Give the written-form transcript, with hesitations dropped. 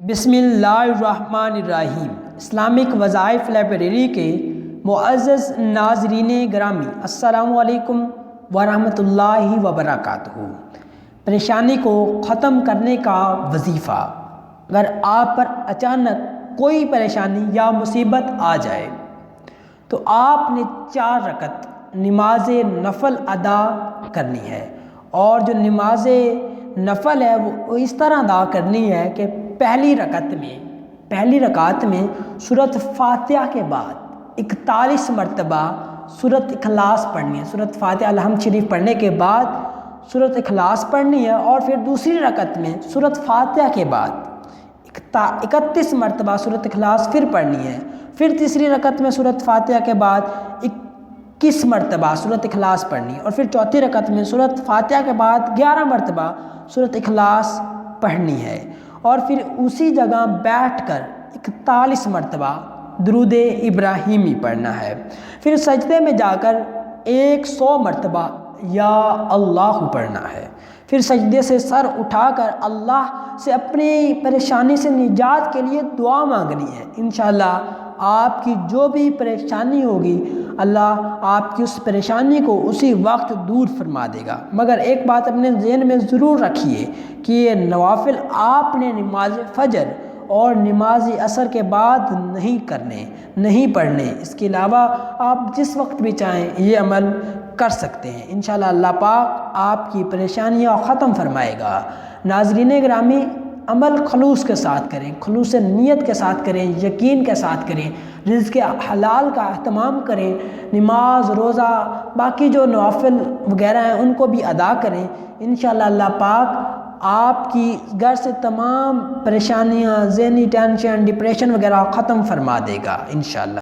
بسم اللہ الرحمن الرحیم۔ اسلامک وظائف لائبریری کے معزز ناظرین گرامی، السلام علیکم ورحمۃ اللہ وبرکاتہ۔ پریشانی کو ختم کرنے کا وظیفہ۔ اگر آپ پر اچانک کوئی پریشانی یا مصیبت آ جائے تو آپ نے 4 رکعت نماز نفل ادا کرنی ہے، اور جو نماز نفل ہے وہ اس طرح ادا کرنی ہے کہ پہلی رکعت میں سورۃ فاتحہ کے بعد 41 مرتبہ سورۃ اخلاص پڑھنی ہے۔ سورۃ فاتحہ الحمد شریف پڑھنے کے بعد سورۃ اخلاص پڑھنی ہے، اور پھر دوسری رکعت میں سورۃ فاتحہ کے بعد 31 مرتبہ سورۃ اخلاص پھر پڑھنی ہے۔ پھر تیسری رکعت میں سورۃ فاتحہ کے بعد 21 مرتبہ سورۃ اخلاص پڑھنی ہے، اور پھر چوتھی رکعت میں سورۃ فاتحہ کے بعد 11 مرتبہ سورۃ اخلاص پڑھنی ہے، اور پھر اسی جگہ بیٹھ کر 41 مرتبہ درود ابراہیمی پڑھنا ہے۔ پھر سجدے میں جا کر 100 مرتبہ یا اللہ پڑھنا ہے۔ پھر سجدے سے سر اٹھا کر اللہ سے اپنی پریشانی سے نجات کے لیے دعا مانگنی ہے۔ انشاءاللہ آپ کی جو بھی پریشانی ہوگی اللہ آپ کی اس پریشانی کو اسی وقت دور فرما دے گا۔ مگر ایک بات اپنے ذہن میں ضرور رکھیے کہ یہ نوافل آپ نے نماز فجر اور نماز عصر کے بعد نہیں پڑھنے۔ اس کے علاوہ آپ جس وقت بھی چاہیں یہ عمل کر سکتے ہیں۔ انشاءاللہ اللہ پاک آپ کی پریشانیاں ختم فرمائے گا۔ ناظرین گرامی، عمل خلوص کے ساتھ کریں، خلوص نیت کے ساتھ کریں، یقین کے ساتھ کریں، رزق حلال کا اہتمام کریں، نماز روزہ باقی جو نوافل وغیرہ ہیں ان کو بھی ادا کریں۔ انشاءاللہ اللہ پاک آپ کی گھر سے تمام پریشانیاں، ذہنی ٹینشن، ڈپریشن وغیرہ ختم فرما دے گا انشاءاللہ۔